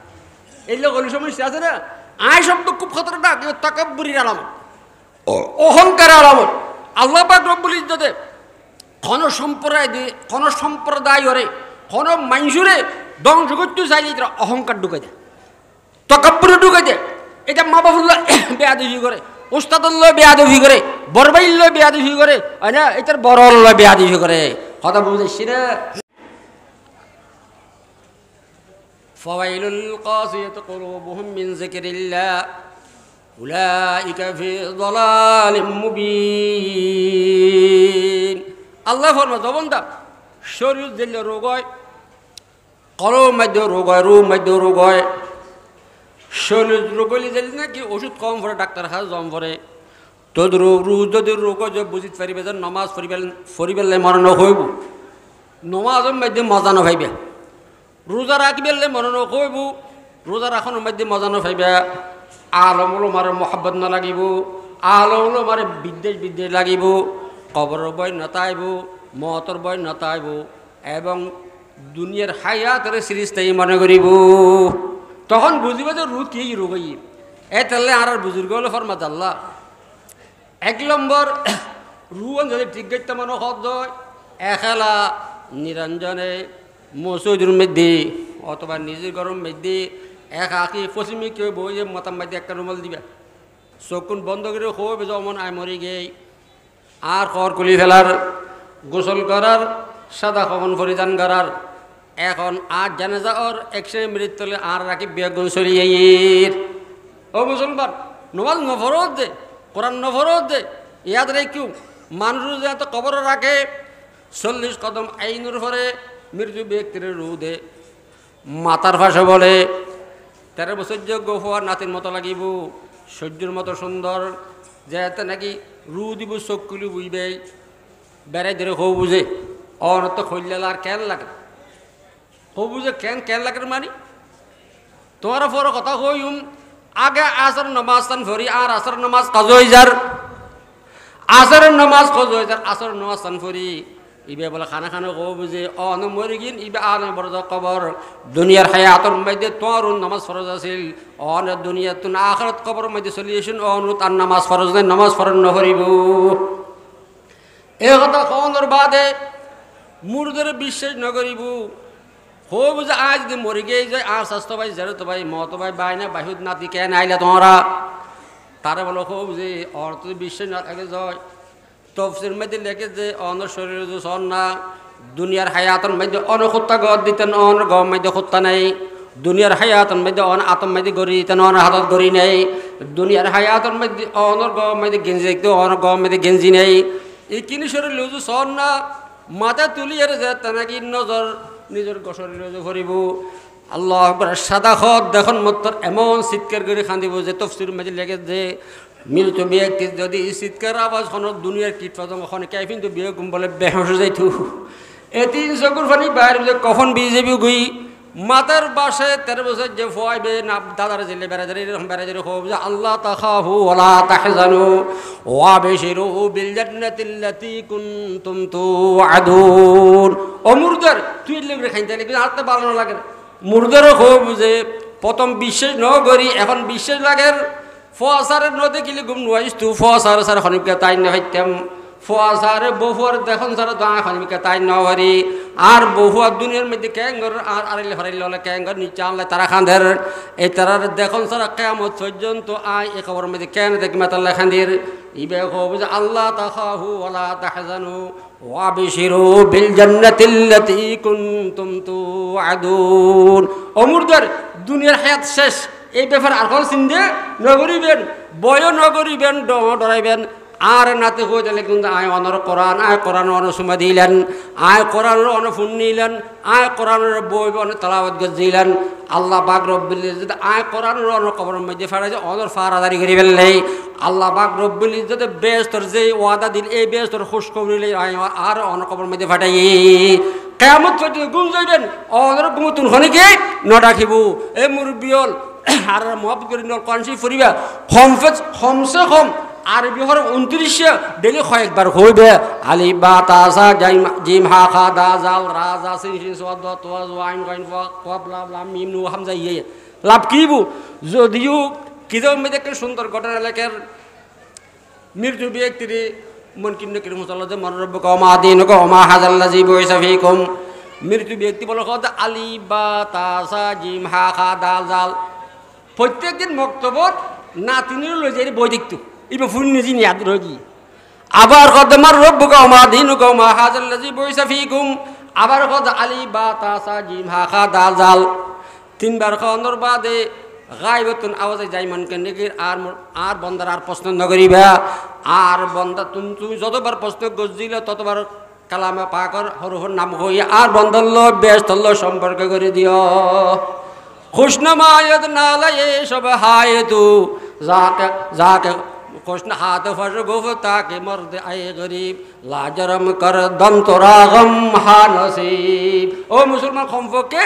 এই লোক সমস্যা আছে না আয় শব্দ খুব খতরনাক তাকাব্বুরির আলামত অহংকার আলামত আল্লাহ পাক রব্বুল ইজ্জতে কোন সম্প্রদায় হরে কোন মানুষরে ধ্বংস করতে চাইলে তারা অহংকার ঢুকে দেয় তাকাব্বুর ঢুকে দেয় এটা মা বাবুল্লাহ বেয়াদবি করে উস্তাদুল্লাহ বেয়াদবি করে বরবাইল্লাহ বেয়াদবি করে না এটার বড়ল্লাহ বেয়াদবি করে কথা বুঝেছি না ফাওয়াইলুল কাসিয়াত কুলুবুহুম মিন যিকরিল্লাহ উলাইকা ফি যালালিম মুবিন আল্লাহ ফরমায় জবন্দা শরীর দিলে রোগ হয় কলম মধ্যে রোগ হয় রুম মধ্যে রোগ হয় শরীর রোগ হলে যদি নাকি ওষুধ কম পড়ে ডাক্তার হাত জম পড়ে তোর রোগ যদি রোগ যে বুঝিতে পারিবে যে নমাজ ফরিবেলে মরণ হইব নমাজের মধ্যে মজা নভাইবে রোজা রাখবেলে মরণ হইব রোজা রাখনের মধ্যে মজা নভাইবে আলমলো মারে মহাব্বত না লাগিব আলমলো মারে বিদ্বেষ লাগিব কবরের বই নতাইব মতর বই নতাইব এবং দুনিয়ার হায়াতের সিরিজটাই মনে করিব তখন বুঝিব যে রোগ কি রোগ এ তাহলে আর বুজুর্গ হলো ফরমাত আল্লাহ 1 নম্বর রুয়ন যদি ঠিক গাইতে মনে হদ এখেলা নিরঞ্জনে মসজিদের মধ্যে অথবা নিজের ঘরের মধ্যে এক আঁকি পশ্চিমে কেউ বই যে মতাম মধ্যে একটা রুমাল দিবা চকুন বন্ধ করে খুব যেমন আয় মরি গেই আর খর কুলি ফেলার গোসল করার সাদা কমন পরিধান করার এখন আর জানাজা ওর 100 মিনিট তলে আর রাখি বেগুন সরিয়ে ও মুসলমান নমাজ নফরত দে কোরআন নফরত দে ইয়াদ রেখু মানুষ এত কবর রাখে 40 কদম আইনুর পরে মৃত্যু ব্যক্তির রু দে মাতার ভাষা বলে 13 বছর যোগ্য হওয়ার নাতির মতো লাগিব সূর্যের মতো সুন্দর যেতে নাকি রু দিব চকুলি বুঝবে বেড়াই ধরে হো বুঝে অনত খৈলাল আর কেন লাগে হো বুঝে কেন লাগে মানে তোমার পর কথা কইম আগে আসর নমাজ তান ফরি আর আসর নমাজ কাজ হয়ে যার আসর নমাজ কাজ হয়ে যার আসর নমাজ তান ফরি ইবে বলে খানা কো বুঝে অন মরি গিন ইবে আন বড় কবর দুনিয়ার হায়াতর মধ্যে তোর নামাজ ফরজ আছিল অন দুনিয়া তুন আখিরাত কবর মধ্যে সলিউশন অন তার নামাজ ফরজ নাই নামাজ ফরজ ন করিব এই কথা কোনর বাদে মুরদের বিশ্বাস ন করিব হো বুঝে আজ যদি মরি গিয়ে যায় আর স্বাস্থ্য ভাই জেরো তো ভাই মত ভাই বাই না বাহুদ নাতি কেন আইলা তোমরা তারা বলো হো বুঝে অর্থ বিশ্বাস না থাকে যায় তফসির মধ্যে লেখে যে অন্য শরীর সন না দুনিয়ার হায়াতন মধ্যে অন হত্যা গড় দিতেন অন গম মধ্যে হত্যা নেই দুনিয়ার হায়াতন মধ্যে অন আতম মধ্যে গড়ি দিতেন অন হাতত গড়ি নেই দুনিয়ার হায়াতন মধ্যে অনর গম মধ্যে গেঞ্জি দেখতে অন গম মধ্যে গেঞ্জি নেই এই কিনি শরীর লুজু সন না মাথা তুলিয়ার যে নাকি নজর নিজের শরীরে ভরিব আল্লাহ আকবার সাদা খত দেখুন মত্তর এমন চিৎকার করে খান্দিব যে তফসির মাঝে লেগে যে মৃত ব্যক্তি যদি চিৎকার আওয়াজ হন দুনিয়ার কীট পতঙ্গ হন কে কিন্তু বিয়ে গুম বলে বেহস যাইতু এ 3 চকুর পানি বাইরে যে কখন বিয়ে যাবি গুই মাতার বাসে 13 বছর যে ফোয়াইবে না দাদার জেলে বেড়াজারি এরকম বেড়াজারি হোক যে আল্লাহ তাখাফু ওয়ালা তাহজানু ওয়া বাশিরু বিল জান্নাতিল্লাতী কুনতুম তুআদুন ও মুরদার তুই লেগে খাইতে লাগবে আর তো ভালো লাগে মুরদারও হোক যে প্রথম বিশ্বাস ন করি এখন বিশ্বাস লাগের ফোয়াসারের নদী গেলে গুম নুয়াইস তু ফোয়াসার সার খনিকা তাই না হইতাম ফোয়াসারে বহুয়ার দেখুন সারা দা খনিকা তাই নওয়ারি আর বহুয়ার দুনিয়ার মধ্যে ক্যাঙ্গর আর আড়াইলে হরাইলে হলে ক্যাঙ্গর নিচে আনলে তারা খাঁদের এই তারার দেখুন সারা কেমন পর্যন্ত আয় এ খবর মধ্যে কেন দেখি মাতাল্লা খাঁদের ইবে খবর যে আল্লাহ তাখাফু ওয়ালা তাহজানু ওয়া বিশিরু বিল জান্নাতিল্লাতী কুনতুম তুআদুন অমুরদার দুনিয়ার হায়াত শেষ এই ব্যাপার আর কোন চিন্তা নগরিবেন বয় নগরিবেন ডরাইবেন আর নাতে হয়ে গেলে কিন্তু আয় অনর কোরআন আয় কোরআন অনুসমা দিলেন আয় কোরআনের অনুফুন নিলেন আয় কোরআনের বই অনেক তালাবত গজিলেন আল্লাহ বাক রব্বিল ইজ্জত আয় কোরআনের অনেক কবরের মধ্যে ফাড়াই যে অনর ফারাদারি করি ফেললেই আল্লাহ বাক রব্বিল ইজ্জত বেস্তর যে ওয়াদা দিল এই বেস্তর খুশ কবরিলে আয় আর অনেক কবরের মধ্যে ফাটাই কেমন গুম যাইবেন অনর গুমতুন হনিকে নডাকিব এ মুরব্বিয়ল আর মহব্বত করি নল কনসি ফুরিবা কমসে কম আরবি হর 29 ডেলি কয়েকবার হইবে আলিফ বা তা সা জিম হা খা দা জাল রা জা সিন শিন সাদ দ ত ওয়া আইন গাইন কফ লাম লাম মিম নু হামজা ইয়ে লাভ কিবু যদিও কিদম মধ্যে একটা সুন্দর ঘটনা লেখার মৃত্যু ব্যক্তির মন কিন্ন কিরম মুসাল্লাহ যে মনরব্ব কমা দিন কমা হাজাল্লাজি বয়সা ফিকুম মৃত্যু ব্যক্তি বলে কত আলিফ বা তা সা জিম হা খা দা জাল প্রত্যেকদিন মক্তবত নাতিনির লই যাই বই দেখতো ইবে ফুল নিজে নিয়াদ রোগী আবার কদমার রব্বু কমা দিন কমা হাজাল্লাজি বয়সা ফিকুম আবার কদ আলিফ বা তা সা জিম হা খা দা জাল 3 বার খন্দর বাদে গায়বতুন আওয়াজে যাই মন কেন আর বন্দার আর প্রশ্ন নগরিবা আর বন্দা তুমি যতবার প্রশ্ন গজিলে ততবার কালামে পাকর হরহর নাম হই আর বন্দার লো ব্যস্ত লো সম্পর্ক করে দিও খুশনামায়ত নালায়ে সব হায়তু যাকে খুশন হাত ফর গুফতা কে মর্দ আয়ে গরিব লাজরম কর দম তোরা গম হা নসিব ও মুসলমান খমফকে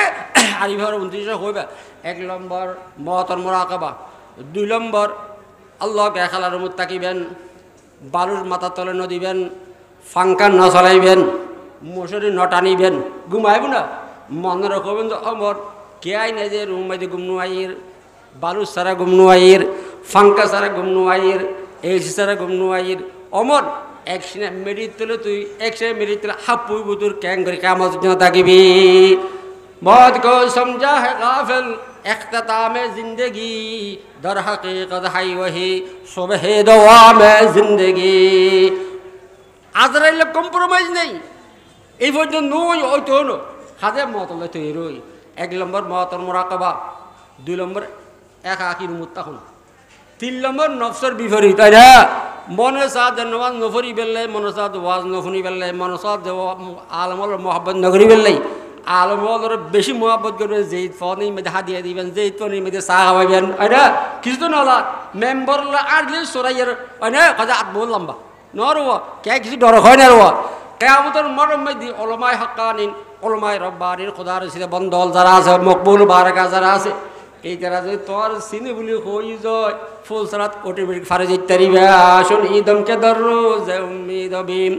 আরিভার 29 হইবা 1 নম্বর মওতর মুরাকাবা 2 নম্বর আল্লাহকে খেলার মুত তাকিবেন বালুর মাথা তলে নদিবেন ফাঙ্কা ন চলাইবেন মশারি নটানিবেন ঘুমাইব না মনে রাখবেন যে অমর কে আই নাই যে রুম মাইতে গুমনু আইর বালু সারা গুমনু আইর ফাঙ্কা সারা গুমনু আইর এসি সারা গুমনু আইর অমর একসিনে মেরিট তুলে তুই একসিনে মেরিট তুলে হাপুই বুতুর ক্যাং করে কামত তাকিবি मौत को समझा है गाफिल इख्तिताम जिंदगी दर हकीकत है वही सुबह दुआ में जिंदगी আজরাইলে কম্প্রোমাইজ নেই এই পর্যন্ত নই ওই তো হলো হাজে মতলে তৈরি রই 1 নম্বর মতর মুরাকাবা 2 নম্বর একাকির মুত্তাকুন 3 নম্বর নফসের বিপরীত তাই না মনে সাথ নওয়াজ নফরি বেললে মনে সাথ ওয়াজ নফনি বেললে মনে সাথ আলমল মোহাব্বত নগরি বেললে আলমর বেশি মোহাব্বত করবে যেই ফোনের মধ্যে হাত দিয়ে দিবেন যেই ফোনের মধ্যে চা খাওয়াবেন না কিছু তো নলা মেম্বার আটলে সরাইয়ের না কাজে আট বহু লম্বা নরব কে কিছু ডর হয় না রোয়া কেয়ামতের মরম মধ্যে ওলামায়ে হাক্কানিন ওলামায়ে রব্বানির খোদার সিদে বন্দল যারা আছে মকবুল বারাকা যারা আছে এই যারা যদি তোর চিনি বলি হই যায় ফুল সারাত অটোমেটিক ফারে যেতে পারিবে আসুন ঈদম কে দররোজ উম্মিদ বিম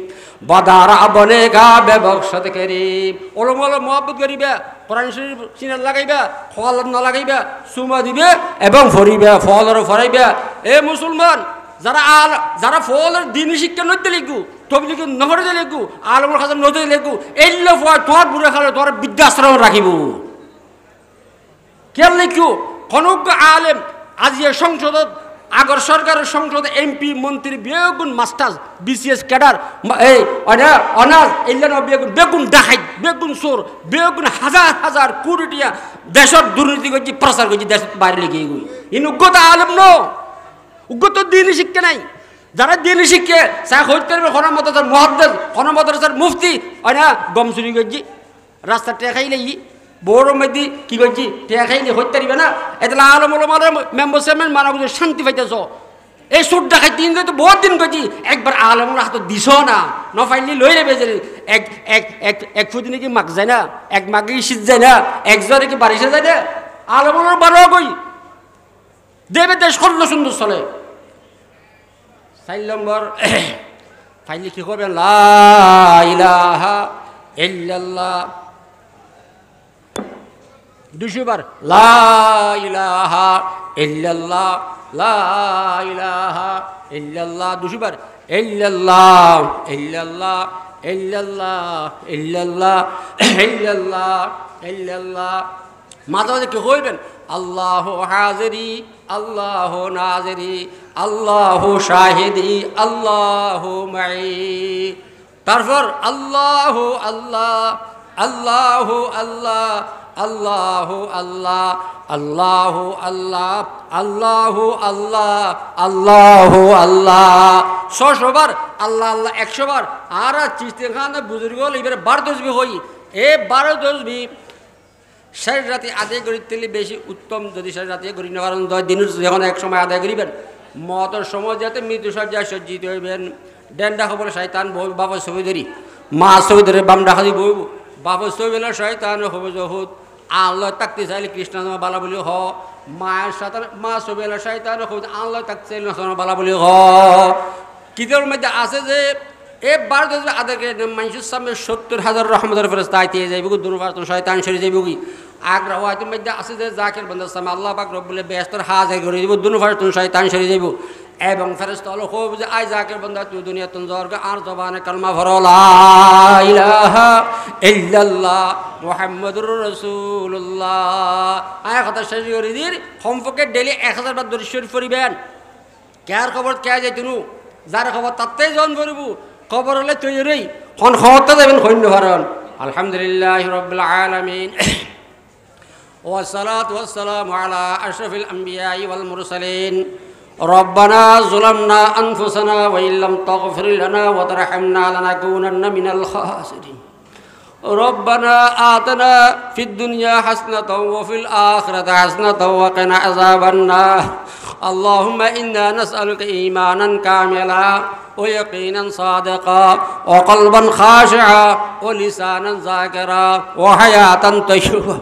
বাদারা বনেগা বেবখশত করিম ওলমল মোহাব্বত করিবে কোরআন শরীফ চিনা লাগাইবে ফল না লাগাইবে সুমা দিবে এবং ফরিবে ফলর ফরাইবে এ মুসলমান যারা ফলের দিন শিক্ষা নইতে লিখু তবে লিখু নহরে লিখু আলমর খাজা নদী লিখু এইলে তোর বুড়ে খালে তোর বৃদ্ধাশ্রম রাখিব কে লিখু কনক আলেম আজি সংসদত আগর সরকারের সংসদ এমপি মন্ত্রী বেগুন মাস্টার বিসিএস ক্যাডার এই অনার্স এইলেন বেগুন বেগুন ডাকাইত বেগুন চোর বেগুন হাজার হাজার কোটি টিয়া দেশের দুর্নীতি করছি প্রচার করছি দেশের বাইরে লিখে গই ইন উগ্রতা আলেম ন উগ্রত দিন শিক্ষা নাই যারা দিন শিখে চা হইতে পারবে কোনো মতার মহাদ্দেশ কোনো মাদ্রাসার মুফতি হয় না গম চুরি করছি রাস্তা টেকাই নেই বড় মেদি কি করছি টেকাই নেই হইতে পারবে না এটা আলম মেম্বার চেয়ারম্যান মানা শান্তি পাইতেছ এই সুট দেখাই তিন তো বহুত দিন করছি একবার আলমরা হাত দিছ না নফাইলি লই নেবে যে এক এক এক এক ফুদিনে কি মাক যায় না এক মাকে শীত যায় না একজনে কি বারিশে যায় না আলমরা বারো কই দেবে দেশ করলো সুন্দর চলে 4 নম্বর ফাইলে কি করবেন লা ইলাহা ইল্লাল্লাহ 200 বার লা ইলাহা ইল্লাল্লাহ লা ইলাহা ইল্লাল্লাহ 200 বার ইল্লাল্লাহ ইল্লাল্লাহ ইল্লাল্লাহ ইল্লাল্লাহ ইল্লাল্লাহ ইল্লাল্লাহ মাঝে মাঝে কি হইবেন আল্লাহু হাজিরি আল্লাহু নাজিরি আল্লাহু শাহিদি আল্লাহু মাই তারপর আল্লাহু আল্লাহ আল্লাহু আল্লাহ আল্লাহু আল্লাহ আল্লাহু আল্লাহ আল্লাহু আল্লাহ আল্লাহু আল্লাহ 600 বার আল্লাহ আল্লাহ 100 বার আর চিস্তিখানে বুজুর্গ এবারে 12 তসবিহ হই এই 12 তসবিহ শেষ রাতে আদায় করিতে বেশি উত্তম যদি শেষ রাতে করি না কারণ 10 দিনের যখন এক সময় আদায় করিবেন মতর সময় যাতে মৃত্যুসজ্জায় সজ্জিত হইবেন ডেন্ডা খবর শয়তান বই বাবা ছবি ধরি মা ছবি ধরে বাম ডাকা দি বইব বাবা ছবি বেলা শয়তান হব জহুদ আল্লাহ তাকতে চাইলে কৃষ্ণ বালা বলি হ মায়ের সাথে মা ছবি বেলা শয়তান হব আল্লাহ তাকতে চাইলে বালা বলি হ কিতাবের মধ্যে আছে যে এই 12 তসবিহ আদায় করে মানুষের সামনে 70,000 রহমতের ফেরেশতা আইতে যাইব দুর্বাসন শয়তান সরে যাইব কি আগ্রহ হয়তো মধ্যে আছে যে জাকির বান্দার সামনে আল্লাহ পাক রব্বুল বেহেশতের হাজির করে দিব দুর্বাসন শয়তান সরে যাইব এবং ফেরেশতা হলো খুব যে আই জাকির বান্দা তুই দুনিয়া তুন জর্গ আর জবানে কালমা ভরো লা ইলাহা ইল্লাল্লাহ মুহাম্মাদুর রাসূলুল্লাহ আয় কথা শেষ করে দির সম্পর্কে ডেইলি 1000 বার দরুদ শরীফ পড়িবেন কার খবর কে যাইতুনু যার খবর তাতেই জন পড়িব খবর হলে তৈরি কোন খবরটা যাবেন কইন্য ভারন আলহামদুলিল্লাহি রাব্বিল আলামিন والصلاة والسلام على أشرف الأنبياء والمرسلين ربنا ظلمنا أنفسنا وإن لم تغفر لنا وترحمنا لنكونن من الخاسرين ربنا آتنا في الدنيا حسنة وفي الآخرة حسنة وقنا عذاب النار اللهم إنا نسألك إيمانا كاملا ويقينا صادقا وقلبا خاشعا ولسانا ذاكرا وحياة طيبة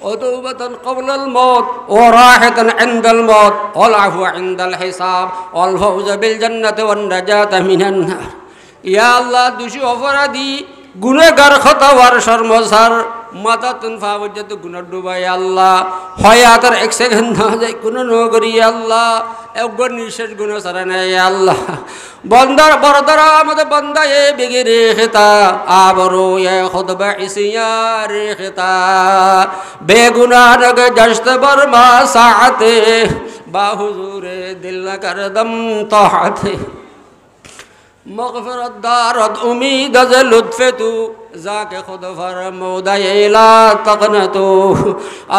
وتوبة قبل الموت وراحة عند الموت والعفو عند الحساب والفوز بالجنة والنجاة من النار يا الله دوشي অপরাধী গুনাহগার খতাওয়ার শর্মসার মাথা তুনফা পর্যন্ত গুনাহ ডুবাই আল্লাহ হায়াতের এক সেকেন্ড না যায় গুনাহ ন করি আল্লাহ একবার নিঃশ্বাস গুনাহ ছাড়া নাই আল্লাহ বন্দার বরদারা আমাদের বান্দা এ বিগিরে খেতা আবরো এ খুদবা ইসিয়ার খেতা বেগুনাহ রগ জশত বরমা সাআতে বা হুজুরে দিল না করদম তাহাতে مغفرت دارت امید از لطف تو ذاک خود فرمودای لا تقنتو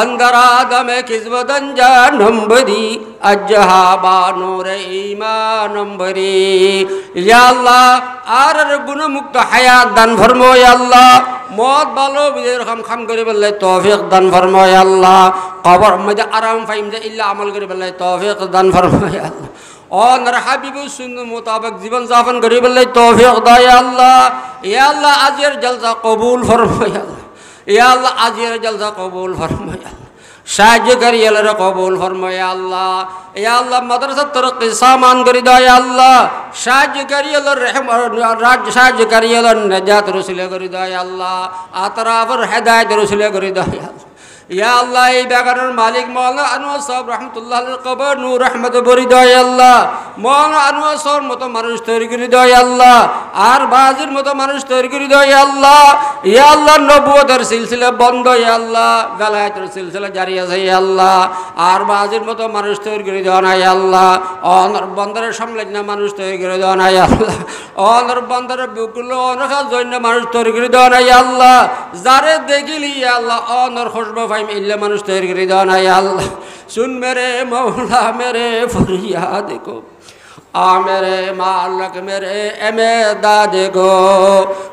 اندر آدم کسبت انجانم بری اجہا با نور ایمانم بری یا اللہ آرر گنہ مکت حیات دن فرمو یا اللہ موت بالو بزیر خم کری بلے توفیق دن فرمو یا اللہ قبر مجھے آرام فہم دے اللہ عمل کری بلے توفیق دن فرمو یا اللہ اور حبیب سنت مطابق জীবন যাপন করি বলে তৌফিক দাও ইয়া আল্লাহ ইয়া আল্লাহ আজের জলসা কবুল ফরমায় আল্লাহ ইয়া আল্লাহ আজের জলসা কবুল ফরমায় আল্লাহ সাহায্য করি আল্লাহ কবুল ফরমায় আল্লাহ ইয়া আল্লাহ মাদ্রাসা তরক্কি সামান করি দাও ইয়া আল্লাহ সাহায্য করি আল্লাহ রাজ সাহায্য করি আল্লাহ নাজাত রসুল করি দাও ইয়া আল্লাহ আতরাফর হেদায়েত রসুল করি দাও ইয়া আল্লাহ ইয়া আল্লাহ এই বাগানের মালিক মাওলানা আনোয়ার সাহেব রাহমাতুল্লাহ আলাইহির কবর নূর রহমত ভরি দাও ইয়া আল্লাহ মাওলানা আনোয়ার সাহেবের মতো মানুষ তৈরি করে দাও ইয়া আল্লাহ আর বাজির মতো মানুষ তৈরি করে দাও ইয়া আল্লাহ নবুয়তের সিলসিলা বন্ধ ইয়া আল্লাহ বেলায়েতের সিলসিলা জারি আছে ইয়া আল্লাহ আর বাজির মতো মানুষ তৈরি করে দাও না ইয়া আল্লাহ অনর বন্দরের সামলাইনা মানুষ তৈরি করে দাও না ইয়া আল্লাহ অনর বন্দরের বুকুলো অনখার জন্য মানুষ তৈরি করে দাও না ইয়া আল্লাহ যারে দেখিলি ইয়া আল্লাহ অনর খুশবু इल्ले मनुष्य तैयार करी दाना या अल्लाह सुन मेरे मौला मेरे फरियाद को आ मेरे मालिक मेरे एमेदाद को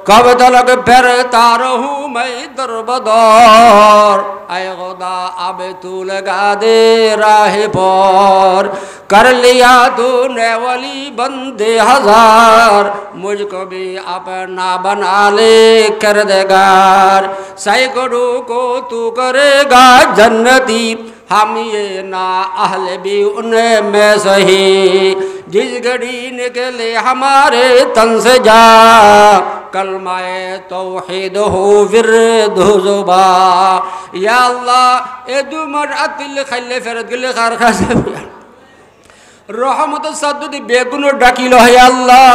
कब तलक फिरता रहूं मैं दर बदर ऐ खुदा अब तू लगा दे राह पर कर लिया तूने वली बंदे हजार मुझको भी अपना बना ले कर देगार सैकड़ों को तू करेगा जन्नती हम ये ना अहले भी उन्हें में सही जिस घड़ी निकले हमारे तन से जा कलमाए तौहीद हो विरद जुबा या अल्लाह ए दुमर अतिल खल्ले फरद गिले खार खासे रहमत सद्दुदी बेगुनो डाकिल है अल्लाह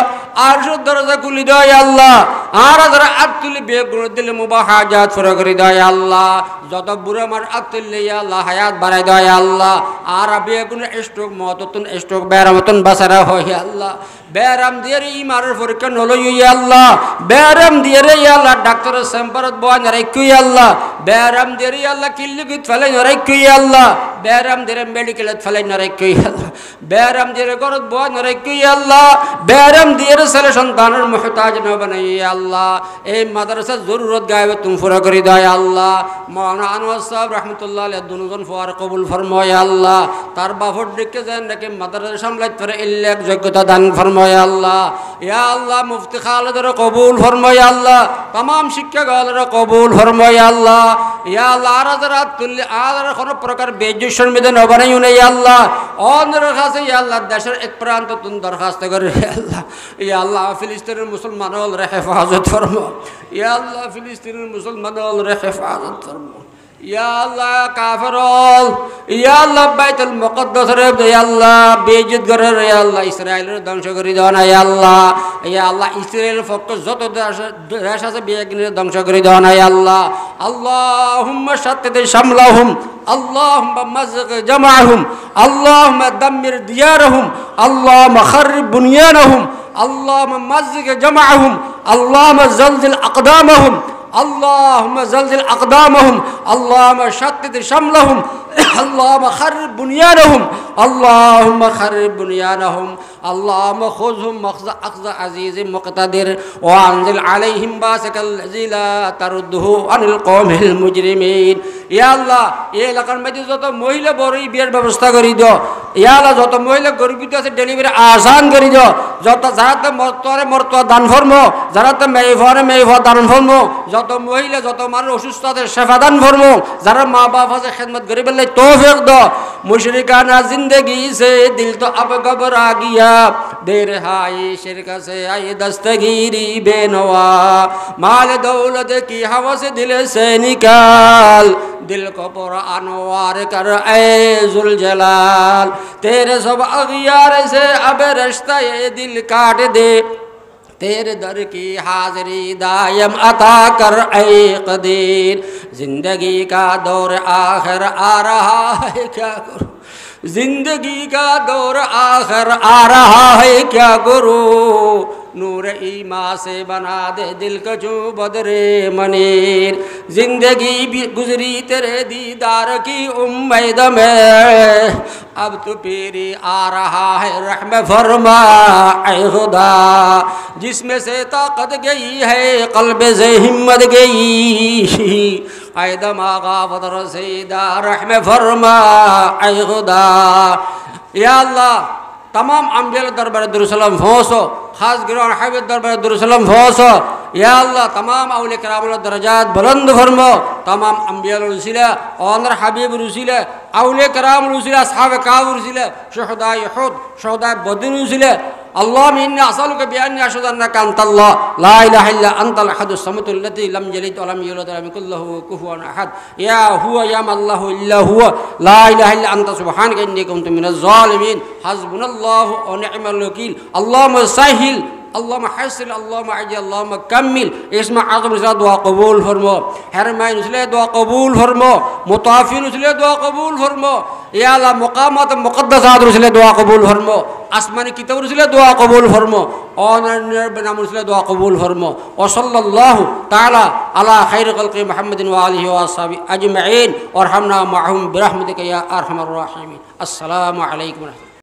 आरशो दरजा खुली दो या अल्लाह आरा जरा अतुल बेगुनो दिल मुबाह हाजात फरा करी दो या अल्लाह যত বুড়া মার আত্তিল ইয়া আল্লাহ হায়াত বাড়াই দাও ইয়া আল্লাহ আর বেগুন স্ট্রোক মততুন স্ট্রোক বেরামতুন বাসারা হয় ইয়া আল্লাহ বেরাম দিয়ে ইমারের পরীক্ষা নলো ইয়া আল্লাহ বেরাম দিয়ে ইয়া আল্লাহ ডাক্তার সেম্পারত বয়ান রাখি ইয়া আল্লাহ বেরাম দিয়ে ইয়া আল্লাহ কিল্লিগিত ফেলে রাখি ইয়া আল্লাহ বেরাম দিয়ে মেডিকেলত ফেলে রাখি ইয়া আল্লাহ বেরাম দিয়ে গরত বয়ান রাখি ইয়া আল্লাহ বেরাম দিয়ে ছেলে সন্তানের মুহতাজ না বানাই ইয়া আল্লাহ এই মাদ্রাসা জরুরত গায়বে তুমি পুরা করে দাও ইয়া আল্লাহ আনোয়ার সাহেব রহমতুল্লাহ আলাইহি দুজন ফোয়ার কবুল ফরমায় আল্লাহ তার বাফর দিকে যেন নাকি মাদ্রাসা সামলাইতে পারে ইল্লাক যোগ্যতা দান ফরমায় আল্লাহ ইয়া আল্লাহ মুফতি খালেদের কবুল ফরমায় আল্লাহ तमाम শিক্ষকদের কবুল ফরমায় আল্লাহ ইয়া আল্লাহ আরাদাত তুল্লি আদার কোন প্রকার বেজুশন মেদে ন বানাইও না ইয়া আল্লাহ অনর কাছে ইয়া আল্লাহ দেশের এক প্রান্ত তুন দরখাস্ত করে ইয়া আল্লাহ ফিলিস্তিনের মুসলমানদের হেফাজত ফরমা ইয়া আল্লাহ ফিলিস্তিনের মুসলমানদের হেফাজত ফরমা या अल्लाह काफिरल या अल्लाह বাইতুল মুকদ্দাস রে ইয়া আল্লাহ বেইজ্জত করে রে ইয়া আল্লাহ ইসরায়েলের ধ্বংস করে দাও না ইয়া আল্লাহ ইসরায়েলের পক্ষ যত দেশ আছে বেগিনের ধ্বংস করে দাও না ইয়া আল্লাহ আল্লাহুম্মা শাত্তিদ শামলাহুম আল্লাহুম্মা মাযগ জামাআহুম আল্লাহুম্মা দাম্মির দিয়ারহুম আল্লাহুম্মা খারিব বুনিয়ানহুম আল্লাহুম্মা মাযগ জামাআহুম আল্লাহুম্মা জালজিল আকদামহুম اللهم زلزل أقدامهم اللهم شتت شملهم اللهم خرب بنيانهم اللهم خرب بنيانهم اللهم خذهم أخذ عزيز مقتدر وأنزل عليهم باسك الذي لا ترده عن القوم المجرمين يا الله ये लकन में जो तो महिला बोरी बियर व्यवस्था करी दो या अल्लाह जो तो महिला गरीबी से डिलीवरी आसान करी दो जो तो ज़्यादा मरतोरे दान फरमो ज़्यादा मेहफार दान फरमो जो तो महिला जो तो मार অসুস্থ शेफा दान फरमो ज़रा माँ बाप से खिदमत गरीब ले तौफीक दो मुशरिकाना जिंदगी से दिल तो अब घबरा गया देर हाय शिरक से आई दस्तगीरी बेनवा माल दौलत की हवा से दिल से निकाल दिल को पूरा अनवार कर ऐ जुल जलाल तेरे सब अगियार से अब रिश्ता ये दिल काट दे तेरे दर की हाज़री दायम अता कर ऐ कदीर जिंदगी का दौर आखिर आ रहा है क्या करूं जिंदगी का दौर आखिर आ रहा है क्या करूं नूर ईमा से बना दे दिल का जो बदरे मनीर जिंदगी भी गुजरी तेरे दीदार की उम्मीद में अब तो पीरी आ रहा है रहम फरमा ऐ खुदा जिसमें से ताकत गई है कल्ब से हिम्मत गई ऐ दमागा फदर सीदा रहम फरमा ऐ खुदा या अल्लाह तमाम अम्बिया दरबार दुरुसलम फौसो खास गिरान हबीब दरबार दुरुसलम फौसो या अल्लाह तमाम औलिया किराम दरजात बुलंद फरमो तमाम अम्बिया रुसिला और हबीब रुसिला औलिया किराम रुसिला असहाब काफ रुसिला शुहदाए उहुद शुहदाए बदर रुसिला اللهم إني أسألك بأني أشهد أنك أنت الله لا إله إلا أنت الأحد الصمد الذي لم يلد ولم يولد ولم يكن له كفوا أحد يا هو يا من الله إلا هو لا إله إلا أنت سبحانك إني كنت من الظالمين حسبنا الله ونعم الوكيل اللهم سهل اللهم حسن اللهم عجل اللهم كمل اسمع عظم رسالة دعا قبول فرمو حرمين رسالة دعا قبول فرمو مطافين رسالة دعا قبول فرمو يا الله مقامات مقدسات رسالة دعا قبول فرمو আসমানি কিতাব রসুলের দোয়া কবুল ফরমো অনন্যের নাম রসুলের দোয়া কবুল ফরমো ও সাল্লাল্লাহু তাআলা আলা খায়রি খালকি মুহাম্মাদিন ওয়া আলিহি ওয়া আসহাবি আজমাইন ওয়ারহামনা মাআহুম বিরহমাতিকা ইয়া আরহামার রাহিমিন আসসালামু আলাইকুম।